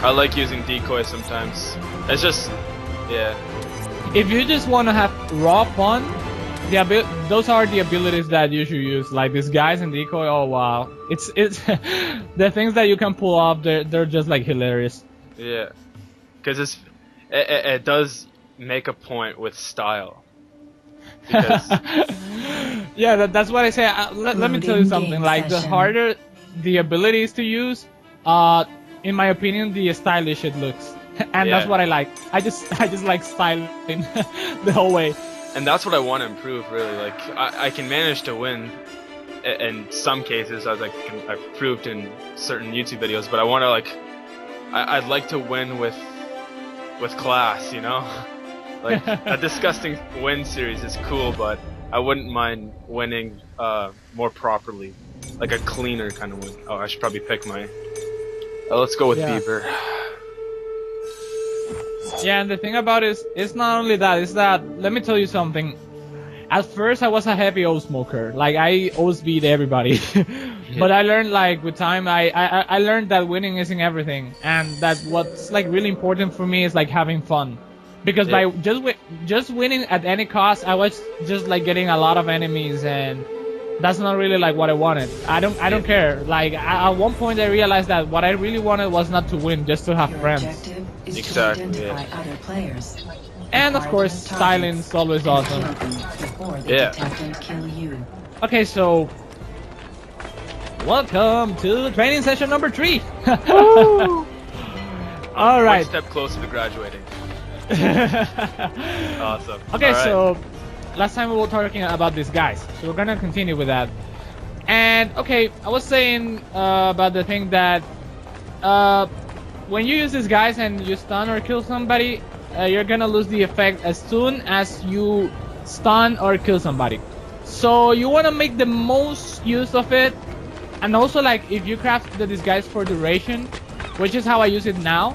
I like using decoy sometimes. It's just, yeah. If you just want to have raw fun, those are the abilities that you should use. Like disguise and decoy. Oh wow, it's the things that you can pull off. They're just like hilarious. Yeah, because it does make a point with style. Because yeah, that's what I say. Let me tell you something. Like the harder the abilities to use, in my opinion, the stylish it looks, and that's what I like. I just like styling the whole way. And that's what I want to improve, really. Like I can manage to win in some cases, as I've proved in certain YouTube videos. But I want to I'd like to win with class, you know. Like a disgusting win series is cool, but I wouldn't mind winning more properly, like a cleaner kind of win. Oh, I should probably pick my. Let's go with Beaver. Yeah, and the thing about it is, it's not only that. It's that, let me tell you something. At first, I was a heavy O smoker. Like I always beat everybody. But I learned, like with time, I learned that winning isn't everything, and that what's like really important for me is like having fun. Because by just winning at any cost, I was just like getting a lot of enemies, and that's not really like what I wanted. I don't care. Like at one point, I realized that what I really wanted was not to win, just to have friends. Exactly. Yeah. Other players. And of course, styling is always awesome. Yeah. Okay, so welcome to training session number 3. All right. One step closer to graduating. Awesome. Okay, so last time we were talking about these guys, so we're gonna continue with that. And okay, I was saying about the thing that when you use these guys and you stun or kill somebody, you're gonna lose the effect as soon as you stun or kill somebody. So you wanna make the most use of it, and also like if you craft the disguise for duration, which is how I use it now.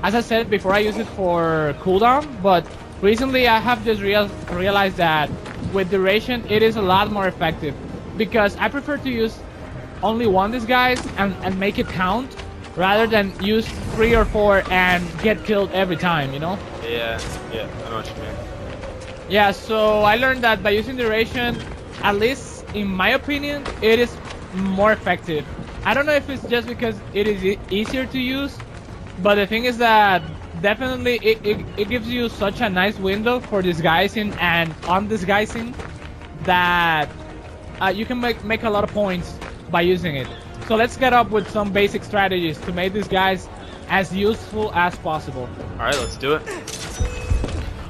As I said before, I use it for cooldown, but recently I have just realized that with duration it is a lot more effective, because I prefer to use only one disguise and make it count, rather than use 3 or 4 and get killed every time, you know? Yeah, I know what you mean. Yeah, so I learned that by using duration, at least in my opinion, it is more effective. I don't know if it's just because it is easier to use, but the thing is that definitely it gives you such a nice window for disguising and undisguising that you can make a lot of points by using it. So let's get up with some basic strategies to make these guys as useful as possible. Alright, let's do it.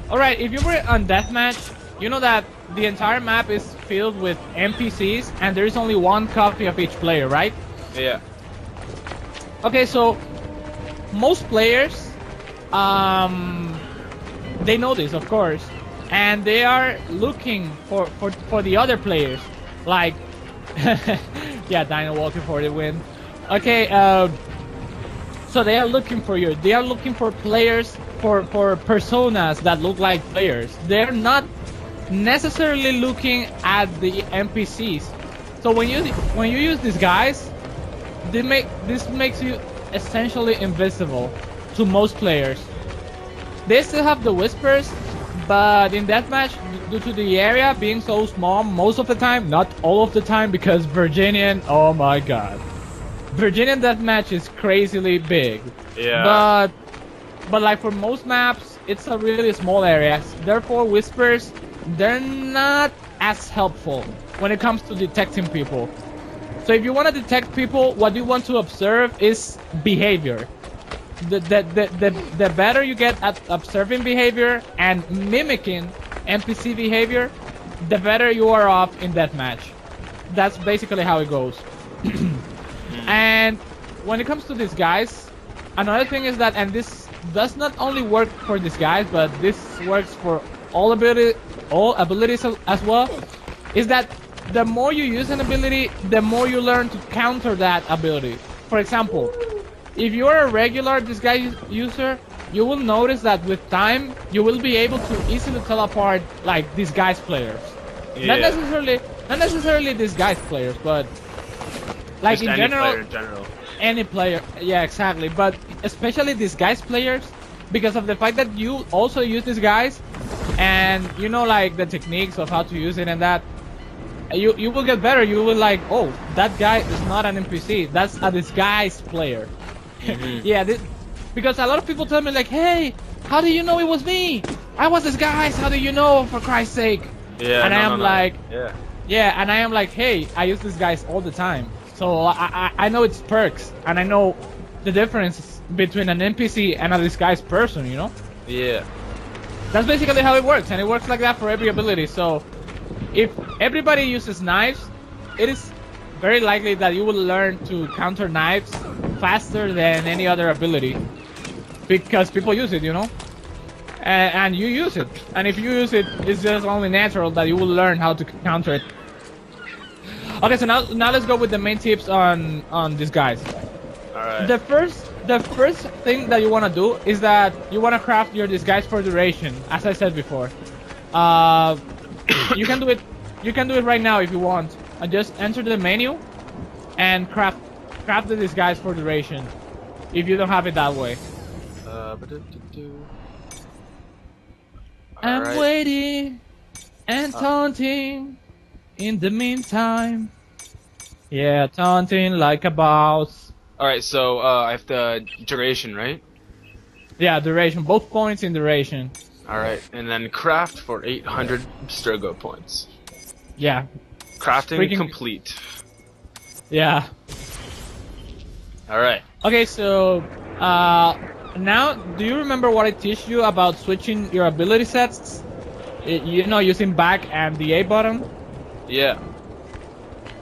Alright, if you were on deathmatch, you know that the entire map is filled with NPCs and there is only one copy of each player, right? Yeah. Okay, so most players, they know this, of course, and they are looking for the other players. Like, yeah, Dino walking for the win. Okay, so they are looking for you. They are looking for players, for personas that look like players. They're not necessarily looking at the NPCs. So when you use these guys, this makes you essentially invisible to most players. They still have the whispers, but in deathmatch, due to the area being so small most of the time, not all of the time, because Virginian, oh my god, Virginian deathmatch is crazily big. Yeah. But like for most maps, it's a really small area. Therefore, whispers, they're not as helpful when it comes to detecting people. So if you want to detect people, what you want to observe is behavior. The better you get at observing behavior and mimicking NPC behavior, the better you are off in deathmatch. That's basically how it goes. And when it comes to these guys, another thing is that, and this does not only work for these guys, but this works for all abilities as well, is that the more you use an ability, the more you learn to counter that ability. For example, if you're a regular disguise user, you will notice that with time, you will be able to easily tell apart like disguise players. Yeah. Not necessarily disguise players, but like just in general. player in general. any player. Yeah, exactly. But especially disguise players, because of the fact that you also use disguise, and you know like the techniques of how to use it and that. You will get better. You will like, oh, that guy is not an NPC. That's a disguised player. Yeah, because a lot of people tell me like, hey, how do you know it was me? I was disguised. How do you know? For Christ's sake. Yeah. And no, I am no, no. like, yeah. and I am like, hey, I use disguise all the time. So I know its perks, and I know the difference between an NPC and a disguised person. You know. Yeah. That's basically how it works, and it works like that for every ability. So if everybody uses knives, it is very likely that you will learn to counter knives faster than any other ability, because people use it, you know, and you use it, and if you use it, it's just only natural that you will learn how to counter it. Okay, so now let's go with the main tips on these guys. All right. The first thing that you want to do is that you want to craft your disguise for duration, as I said before. You can do it. You can do it right now if you want. Just enter the menu and craft the disguise for duration. If you don't have it that way. I'm Alright. waiting and taunting in the meantime. Yeah, taunting like a boss. Alright, so I have the duration, right? Yeah, duration. Both points in duration. Alright, and then craft for 800 Sturgo points. Yeah. Crafting complete. Yeah. Alright. Okay, so now do you remember what I teach you about switching your ability sets? You know, using back and the A button? Yeah.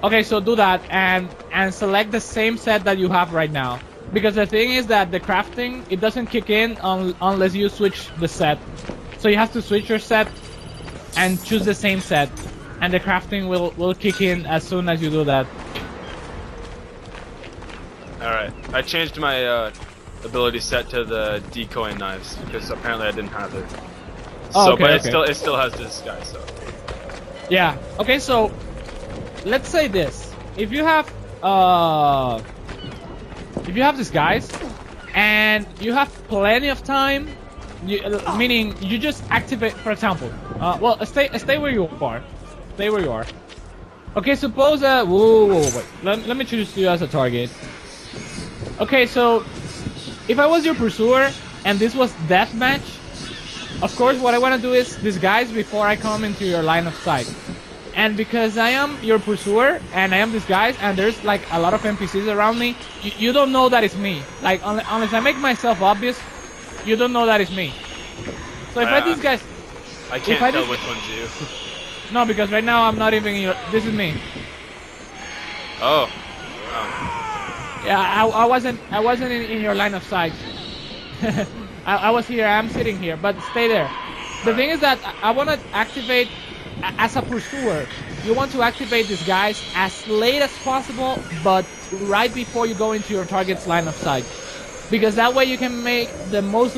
Okay, so do that and select the same set that you have right now. Because the thing is that the crafting, it doesn't kick in unless you switch the set. So you have to switch your set and choose the same set. And the crafting will kick in as soon as you do that. Alright. I changed my ability set to the decoy knives because apparently I didn't have it. Oh, so, okay, but okay. it still has this guy, so. Yeah. Okay, so let's say this. If you have this guys and you have plenty of time, meaning you just activate, for example, well, stay where you are. Stay where you are. Okay, suppose wait. Let me choose you as a target. Okay, so if I was your pursuer and this was deathmatch, of course what I want to do is disguise before I come into your line of sight. And because I am your pursuer and I am disguised and there's like a lot of NPCs around me, you don't know that it's me. Like unless I make myself obvious, you don't know that it's me. So if I disguise, I can't tell which one's you. No, because right now I'm not even in your. This is me. Oh. Yeah, I wasn't in your line of sight. I was here. I'm sitting here, but stay there. The thing is that I want to activate as a pursuer. You want to activate this guys as late as possible, but right before you go into your target's line of sight, because that way you can make the most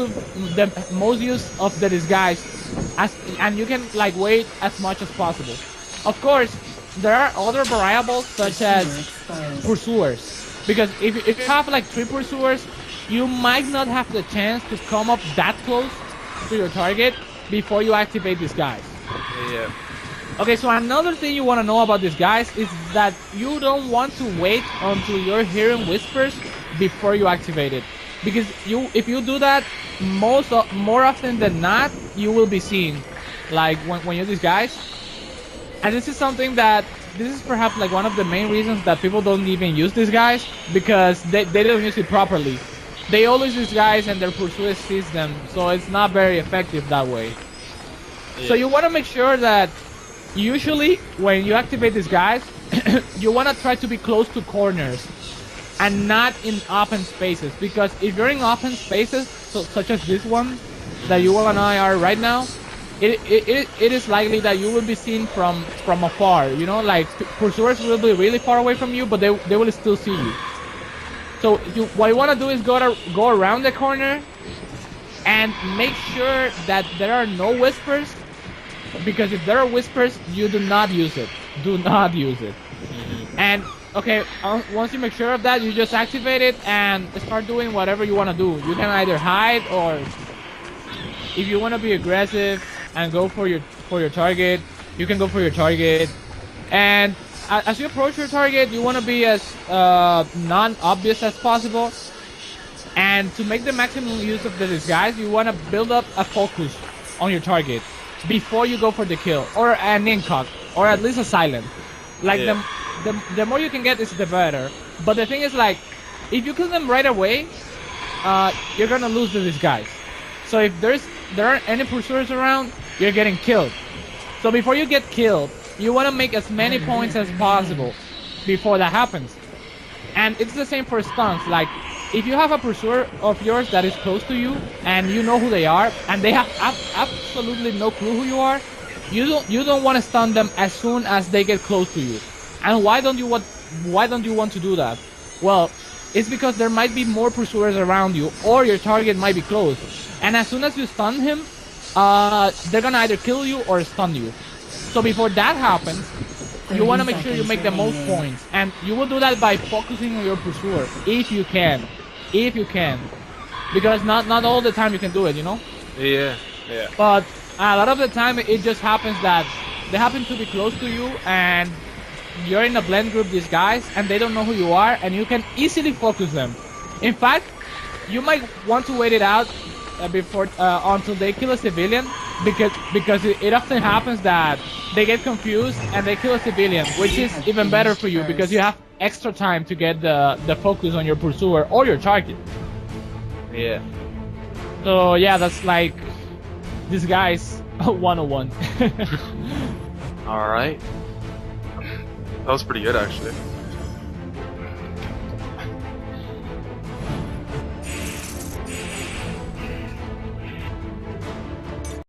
use of the disguise, and you can like wait as much as possible. Of course, there are other variables such as pursuers. Because if you have like 3 pursuers, you might not have the chance to come up that close to your target before you activate these guys. Yeah. Okay, so another thing you want to know about these guys is that you don't want to wait until you're hearing whispers before you activate it. Because if you do that, more often than not, you will be seen. Like when you're disguised. And this is something that this is perhaps like one of the main reasons that people don't even use these guys, because they don't use it properly. They always use guys and their pursuer sees them, so it's not very effective that way. Yeah. So you want to make sure that usually when you activate these guys, you want to try to be close to corners and not in open spaces, because if you're in open spaces, such as this one that you and I are right now, it is likely that you will be seen from afar. You know, like pursuers will be really far away from you, but they will still see you. So what you want to do is go around the corner and make sure that there are no whispers, because if there are whispers, you do not use it. Do not use it. And Okay, once you make sure of that, you just activate it and start doing whatever you want to do. You can either hide, or if you want to be aggressive and go for your target, you can go for your target. And as you approach your target, you want to be as non-obvious as possible. And to make the maximum use of the disguise, you want to build up a focus on your target before you go for the kill, or an incog, or at least a silent. Like the more you can get is the better. But the thing is, like, if you kill them right away, you're gonna lose the disguise. So if there aren't any pursuers around, you're getting killed. So before you get killed, you want to make as many points as possible before that happens. And it's the same for stunts. Like, if you have a pursuer of yours that is close to you and you know who they are and they have absolutely no clue who you are, you don't want to stun them as soon as they get close to you. And why don't you want to do that? Well, it's because there might be more pursuers around you, or your target might be close. And as soon as you stun him, they're gonna either kill you or stun you. So before that happens, you want to make sure you make the most points, and you will do that by focusing on your pursuer if you can, because not all the time you can do it, you know. Yeah. But a lot of the time it just happens that they happen to be close to you and you're in a blend group disguise and they don't know who you are, and you can easily focus them. In fact, you might want to wait it out before until they kill a civilian, because it often happens that they get confused and they kill a civilian, which is even better for you because you have extra time to get the focus on your pursuer or your target. Yeah. So yeah, that's like disguise 101. All right. That was pretty good, actually.